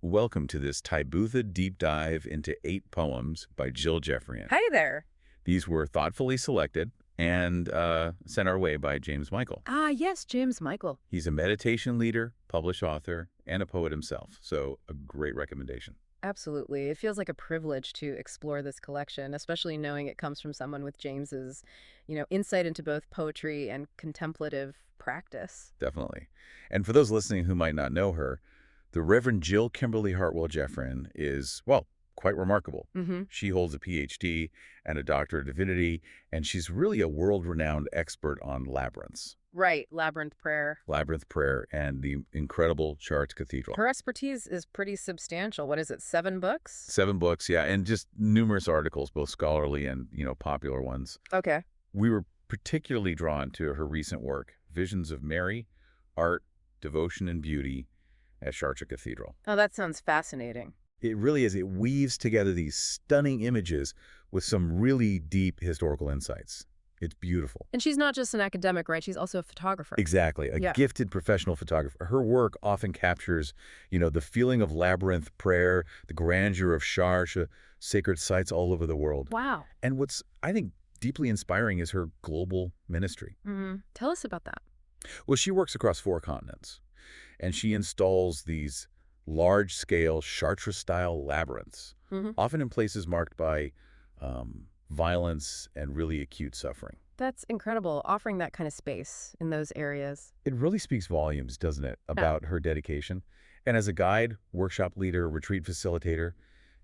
welcome to this Tybootha deep dive into 8 poems by Jill Geoffrion. Hi there. These were thoughtfully selected and sent our way by James Michael. Ah, yes, James Michael. He's a meditation leader, published author, and a poet himself, so a great recommendation. Absolutely. It feels like a privilege to explore this collection, especially knowing it comes from someone with James's, insight into both poetry and contemplative practice. Definitely. And for those listening who might not know her, the Reverend Jill Kimberly Hartwell Geoffrion is, well, quite remarkable. Mm-hmm. She holds a PhD and a Doctor of Divinity, and she's really a world-renowned expert on labyrinths. Right, Labyrinth prayer. Labyrinth prayer and the incredible Chartres Cathedral. Her expertise is pretty substantial. What is it, 7 books? 7 books, yeah, and just numerous articles, both scholarly and, popular ones. Okay. We were particularly drawn to her recent work, Visions of Mary, Art, Devotion, and Beauty at Chartres Cathedral. Oh, that sounds fascinating. It really is. It weaves together these stunning images with some really deep historical insights. It's beautiful. And she's not just an academic, right? She's also a photographer. Exactly. A gifted professional photographer. Her work often captures, the feeling of labyrinth prayer, the grandeur of Chartres, sacred sites all over the world. Wow. And what's, I think, deeply inspiring is her global ministry. Mm-hmm. Tell us about that. Well, she works across 4 continents, and she installs these large-scale Chartres-style labyrinths, often in places marked by violence and really acute suffering. That's incredible, offering that kind of space in those areas. It really speaks volumes, doesn't it, about her dedication. And as a guide, workshop leader, retreat facilitator,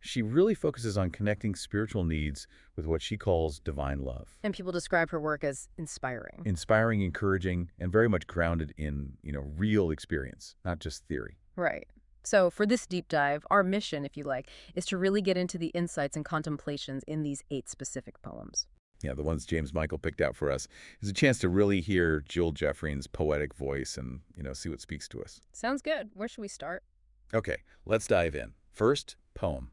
she really focuses on connecting spiritual needs with what she calls divine love. And people describe her work as inspiring. Inspiring, encouraging, and very much grounded in, real experience, not just theory. Right. So for this deep dive, our mission, if you like, is to really get into the insights and contemplations in these 8 specific poems. Yeah, the ones James Michael picked out for us is a chance to really hear Jill Geoffrion's poetic voice and, see what speaks to us. Sounds good. Where should we start? Okay, let's dive in. First poem,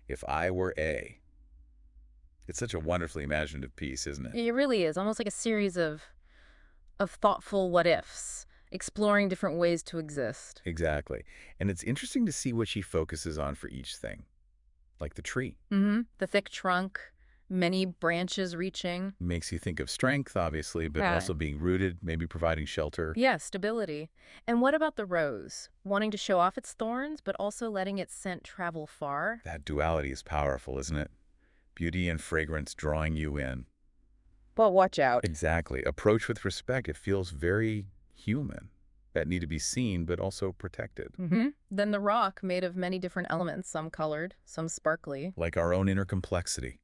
If I Were A. It's such a wonderfully imaginative piece, isn't it? It really is, almost like a series of thoughtful what-ifs, exploring different ways to exist. Exactly. And it's interesting to see what she focuses on for each thing, like the tree. Mm-hmm. The thick trunk, many branches reaching. Makes you think of strength, obviously, but Right. also being rooted, maybe providing shelter. Yeah, stability. And what about the rose? Wanting to show off its thorns, but also letting its scent travel far? That duality is powerful, isn't it? Beauty and fragrance drawing you in. Well, watch out. Exactly. Approach with respect. It feels very human. That need to be seen, but also protected. Mm-hmm. Then the rock, made of many different elements, some colored, some sparkly. Like our own inner complexity.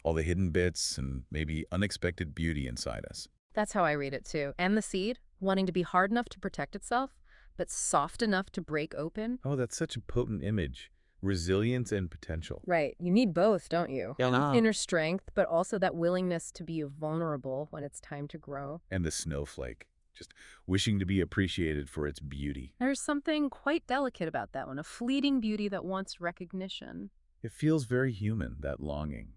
All the hidden bits and maybe unexpected beauty inside us. That's how I read it, too. And the seed, wanting to be hard enough to protect itself, but soft enough to break open. Oh, that's such a potent image. Resilience and potential. Right. You need both, don't you? Yeah. Inner strength, but also that willingness to be vulnerable when it's time to grow. And the snowflake. Just wishing to be appreciated for its beauty. There's something quite delicate about that one, a fleeting beauty that wants recognition. It feels very human, that longing.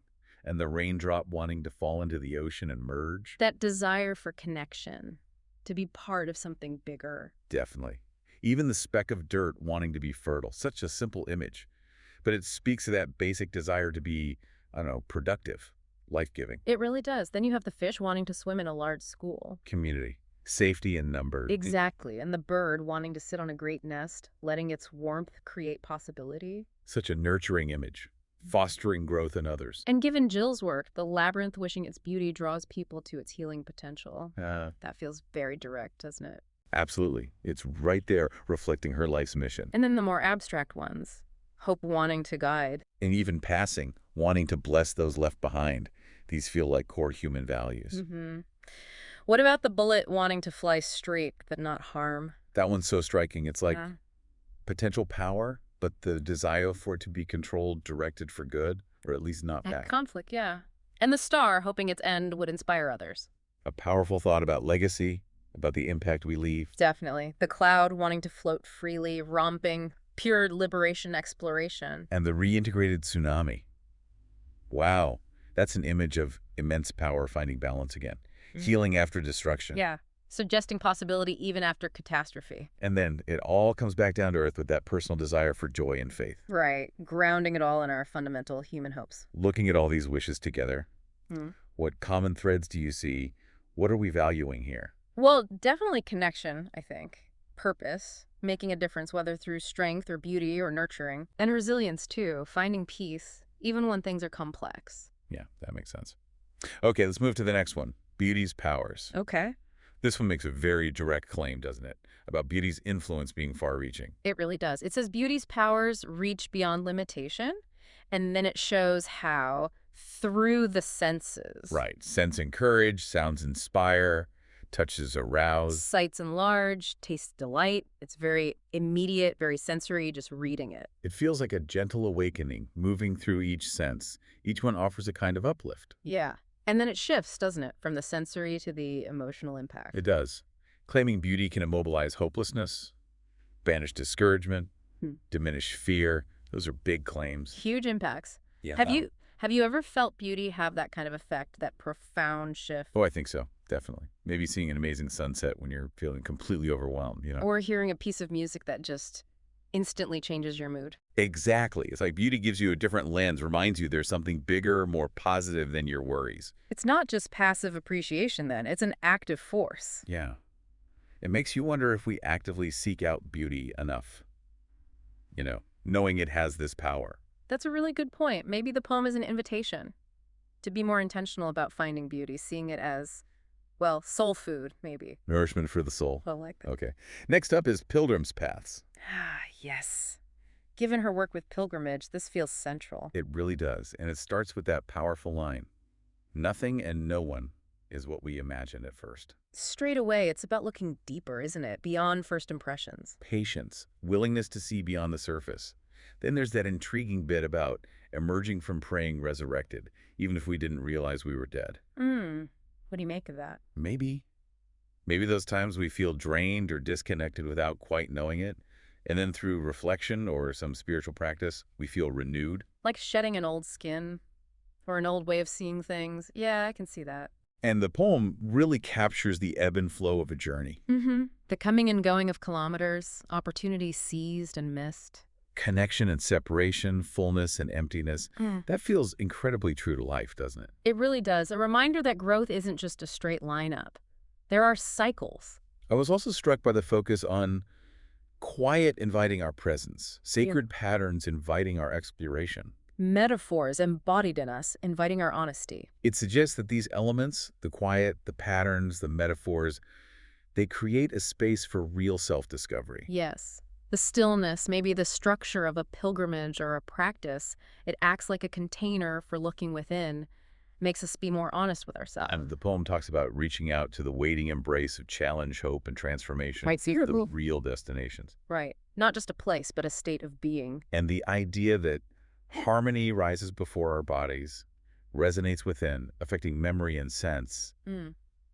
And the raindrop wanting to fall into the ocean and merge. That desire for connection, to be part of something bigger. Definitely. Even the speck of dirt wanting to be fertile. Such a simple image. But it speaks to that basic desire to be, productive, life-giving. It really does. Then you have the fish wanting to swim in a large school. Community. Safety in number. Exactly. And the bird wanting to sit on a great nest, letting its warmth create possibility. Such a nurturing image. Fostering growth in others. And given Jill's work, the labyrinth wishing its beauty draws people to its healing potential. That feels very direct, doesn't it? Absolutely. It's right there reflecting her life's mission. And then the more abstract ones. Hope wanting to guide. And even passing, wanting to bless those left behind. These feel like core human values. Mm-hmm. What about the bullet wanting to fly straight but not harm? That one's so striking. It's like potential power, but the desire for it to be controlled, directed for good, or at least not bad. Conflict, yeah. And the star hoping its end would inspire others. A powerful thought about legacy, about the impact we leave. Definitely. The cloud wanting to float freely, romping, pure liberation exploration. And the reintegrated tsunami. Wow, that's an image of immense power finding balance again. Healing after destruction. Yeah. suggesting possibility even after catastrophe. And then it all comes back down to earth with that personal desire for joy and faith. Right, grounding it all in our fundamental human hopes. Looking at all these wishes together, Hmm. what common threads do you see? What are we valuing here? Well, definitely connection, I think. Purpose, making a difference, whether through strength or beauty or nurturing. And resilience, too, finding peace, even when things are complex. Yeah, that makes sense. Okay, let's move to the next one. Beauty's powers. Okay. This one makes a very direct claim, doesn't it? About beauty's influence being far-reaching. It really does. It says beauty's powers reach beyond limitation, and then it shows how through the senses. Right. Sense encourage, sounds inspire, touches arouse. Sights enlarge, tastes delight. It's very immediate, very sensory, just reading it. It feels like a gentle awakening, moving through each sense. Each one offers a kind of uplift. Yeah. And then it shifts, doesn't it, from the sensory to the emotional impact. It does. Claiming beauty can immobilize hopelessness, banish discouragement, diminish fear. Those are big claims. Huge impacts. Yeah. Have you ever felt beauty have that kind of effect, that profound shift? Oh, I think so. Definitely. Maybe seeing an amazing sunset when you're feeling completely overwhelmed, you know? Or hearing a piece of music that just instantly changes your mood? Exactly. It's like beauty gives you a different lens, reminds you there's something bigger, more positive than your worries. It's not just passive appreciation then, it's an active force. Yeah. It makes you wonder if we actively seek out beauty enough, knowing it has this power. That's a really good point. Maybe the poem is an invitation to be more intentional about finding beauty, seeing it as, well, soul food, maybe. Nourishment for the soul. I like that. Okay. Next up is Pilgrim's Paths. Ah, yes. Given her work with pilgrimage, this feels central. It really does. And it starts with that powerful line. Nothing and no one is what we imagine at first. Straight away, it's about looking deeper, isn't it? Beyond first impressions. Patience, willingness to see beyond the surface. Then there's that intriguing bit about emerging from praying resurrected, even if we didn't realize we were dead. What do you make of that? Maybe those times we feel drained or disconnected without quite knowing it, and then through reflection or some spiritual practice, we feel renewed. Like shedding an old skin or an old way of seeing things. Yeah, I can see that. And the poem really captures the ebb and flow of a journey. The coming and going of kilometers, opportunities seized and missed. Connection and separation, fullness and emptiness. That feels incredibly true to life, doesn't it? It really does. A reminder that growth isn't just a straight line up. There are cycles. I was also struck by the focus on quiet inviting our presence, sacred patterns inviting our exploration. Metaphors embodied in us, inviting our honesty. It suggests that these elements, the quiet, the patterns, the metaphors, they create a space for real self-discovery. Yes. The stillness, maybe the structure of a pilgrimage or a practice, it acts like a container for looking within, makes us be more honest with ourselves. And the poem talks about reaching out to the waiting embrace of challenge, hope, and transformation. Right, so the real destinations. Right. Not just a place, but a state of being. And the idea that harmony rises before our bodies, resonates within, affecting memory and sense,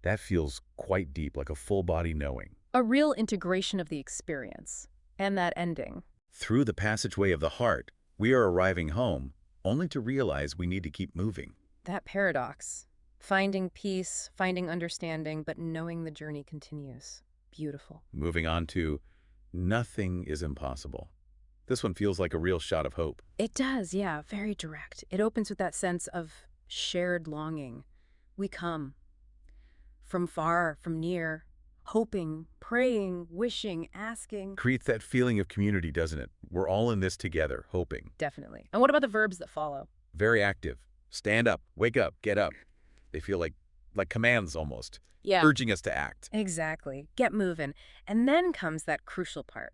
that feels quite deep, like a full-body knowing. A real integration of the experience. And that ending. Through the passageway of the heart, we are arriving home, only to realize we need to keep moving. That paradox. Finding peace, finding understanding, but knowing the journey continues. Beautiful. Moving on to nothing is impossible. This one feels like a real shot of hope. It does, yeah, very direct. It opens with that sense of shared longing. We come. From far, from near. Hoping, praying, wishing, asking. Creates that feeling of community, doesn't it? We're all in this together, hoping. Definitely. And what about the verbs that follow? Very active. Stand up, wake up, get up. They feel like commands almost, urging us to act. Exactly. Get moving. And then comes that crucial part.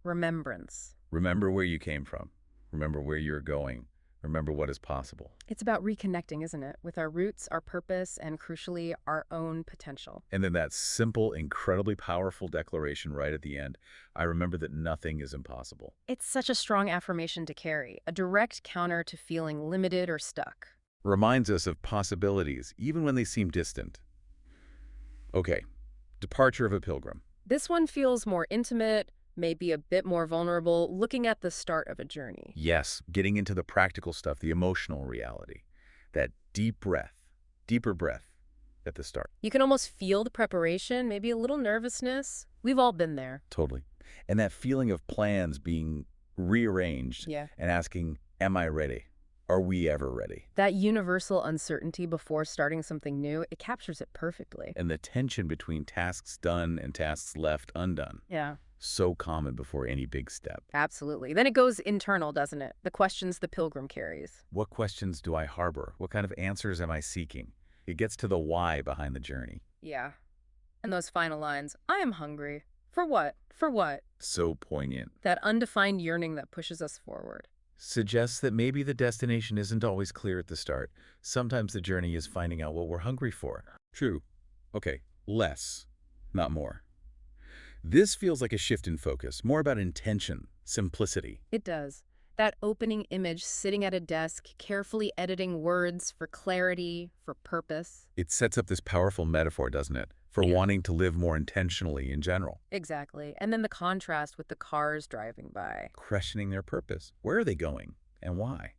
Remembrance. Remember where you came from. Remember where you're going. Remember what is possible. It's about reconnecting, isn't it? With our roots, our purpose, and crucially, our own potential. And then that simple, incredibly powerful declaration right at the end. I remember that nothing is impossible. It's such a strong affirmation to carry, a direct counter to feeling limited or stuck. Reminds us of possibilities, even when they seem distant. Okay, departure of a pilgrim. This one feels more intimate, maybe a bit more vulnerable, looking at the start of a journey. Yes, getting into the practical stuff, the emotional reality. That deep breath, deeper breath, at the start. You can almost feel the preparation, maybe a little nervousness. We've all been there. Totally. And that feeling of plans being rearranged Yeah. and asking, am I ready? Are we ever ready? That universal uncertainty before starting something new, it captures it perfectly. And the tension between tasks done and tasks left undone. Yeah. So common before any big step. Absolutely. Then it goes internal, doesn't it? The questions the pilgrim carries. What questions do I harbor? What kind of answers am I seeking? It gets to the why behind the journey. Yeah. And those final lines, I am hungry. For what? For what? So poignant. That undefined yearning that pushes us forward. Suggests that maybe the destination isn't always clear at the start. Sometimes the journey is finding out what we're hungry for. True. Okay, less, not more. This feels like a shift in focus, more about intention, simplicity. It does. That opening image sitting at a desk, carefully editing words for clarity, for purpose. It sets up this powerful metaphor, doesn't it? For wanting to live more intentionally in general. Exactly. And then the contrast with the cars driving by. Questioning their purpose. Where are they going and why?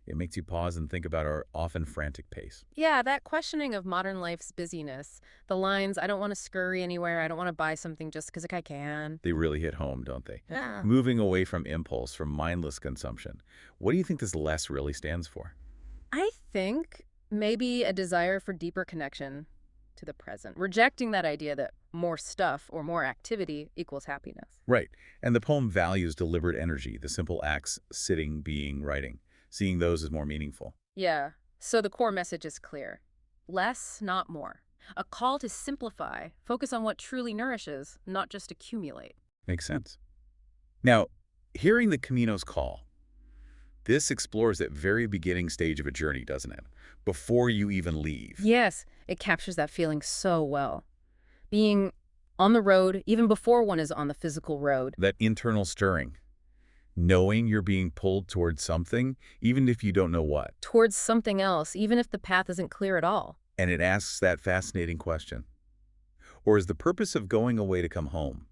It makes you pause and think about our often frantic pace. Yeah, that questioning of modern life's busyness. The lines, I don't want to scurry anywhere. I don't want to buy something just because I can. They really hit home, don't they? Yeah. Moving away from impulse, from mindless consumption. What do you think this less really stands for? I think maybe a desire for deeper connection to the present, rejecting that idea that more stuff or more activity equals happiness. Right. And the poem values deliberate energy, the simple acts, sitting, being, writing, seeing those as more meaningful. Yeah, so the core message is clear. Less, not more. A call to simplify, focus on what truly nourishes, not just accumulate. Makes sense. Now, hearing the Camino's call, this explores that very beginning stage of a journey, doesn't it? Before you even leave. Yes, it captures that feeling so well. Being on the road, even before one is on the physical road. That internal stirring. Knowing you're being pulled towards something, even if you don't know what. Towards something else, even if the path isn't clear at all. And it asks that fascinating question. Or is the purpose of going away to come home?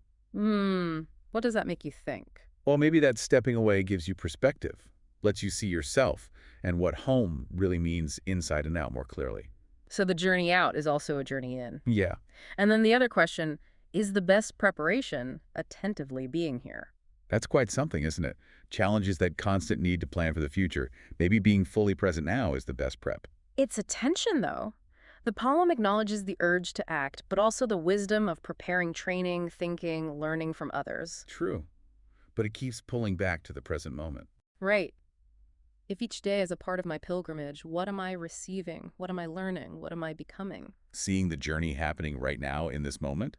What does that make you think? Well, maybe that stepping away gives you perspective, lets you see yourself and what home really means inside and out more clearly. So the journey out is also a journey in. Yeah. And then the other question, is the best preparation attentively being here? That's quite something, isn't it? Challenges that constant need to plan for the future. Maybe being fully present now is the best prep. It's attention, though. The poem acknowledges the urge to act, but also the wisdom of preparing training, thinking, learning from others. True. But it keeps pulling back to the present moment. Right. If each day is a part of my pilgrimage, what am I receiving? What am I learning? What am I becoming? Seeing the journey happening right now in this moment,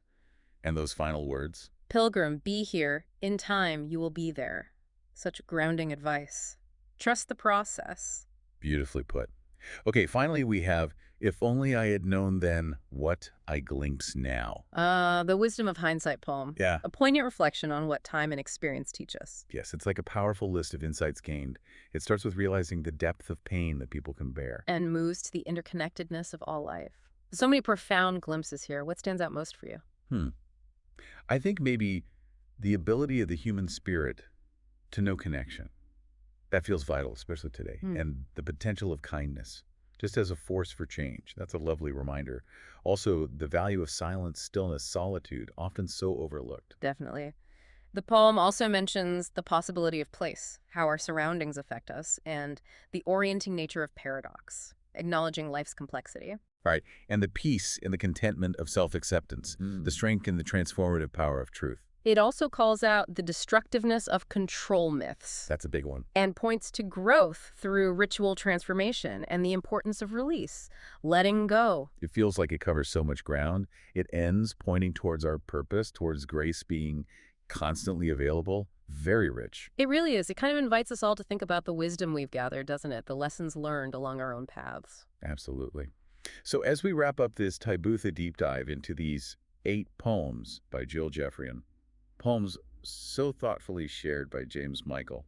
and those final words. Pilgrim, be here. In time, you will be there. Such grounding advice. Trust the process. Beautifully put. Okay, finally we have, if only I had known then what I glimpse now. The wisdom of hindsight poem. Yeah. A poignant reflection on what time and experience teach us. Yes, it's like a powerful list of insights gained. It starts with realizing the depth of pain that people can bear. And moves to the interconnectedness of all life. So many profound glimpses here. What stands out most for you? I think maybe the ability of the human spirit to know connection. That feels vital, especially today. And the potential of kindness, just as a force for change. That's a lovely reminder. Also, the value of silence, stillness, solitude, often so overlooked. Definitely. The poem also mentions the possibility of place, how our surroundings affect us, and the orienting nature of paradox, acknowledging life's complexity. Right. And the peace and the contentment of self-acceptance, the strength and the transformative power of truth. It also calls out the destructiveness of control myths. That's a big one. And points to growth through ritual transformation and the importance of release, letting go. It feels like it covers so much ground. It ends pointing towards our purpose, towards grace being constantly available. Very rich. It really is. It kind of invites us all to think about the wisdom we've gathered, doesn't it? The lessons learned along our own paths. Absolutely. So as we wrap up this Tybootha deep dive into these 8 poems by Jill Geoffrion, poems so thoughtfully shared by James Michael,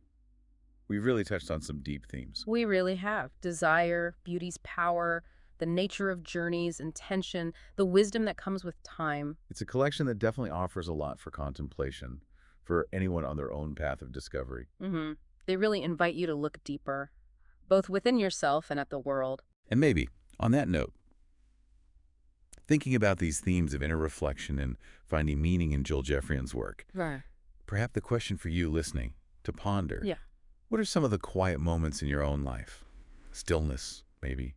we've really touched on some deep themes. We really have. Desire, beauty's power, the nature of journeys, intention, the wisdom that comes with time. It's a collection that definitely offers a lot for contemplation for anyone on their own path of discovery. They really invite you to look deeper, both within yourself and at the world. And maybe, on that note, Thinking about these themes of inner reflection and finding meaning in Jill Geoffrion's work, Right. perhaps the question for you listening to ponder, Yeah. what are some of the quiet moments in your own life, stillness maybe,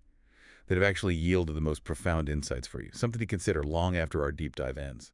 that have actually yielded the most profound insights for you? Something to consider long after our deep dive ends.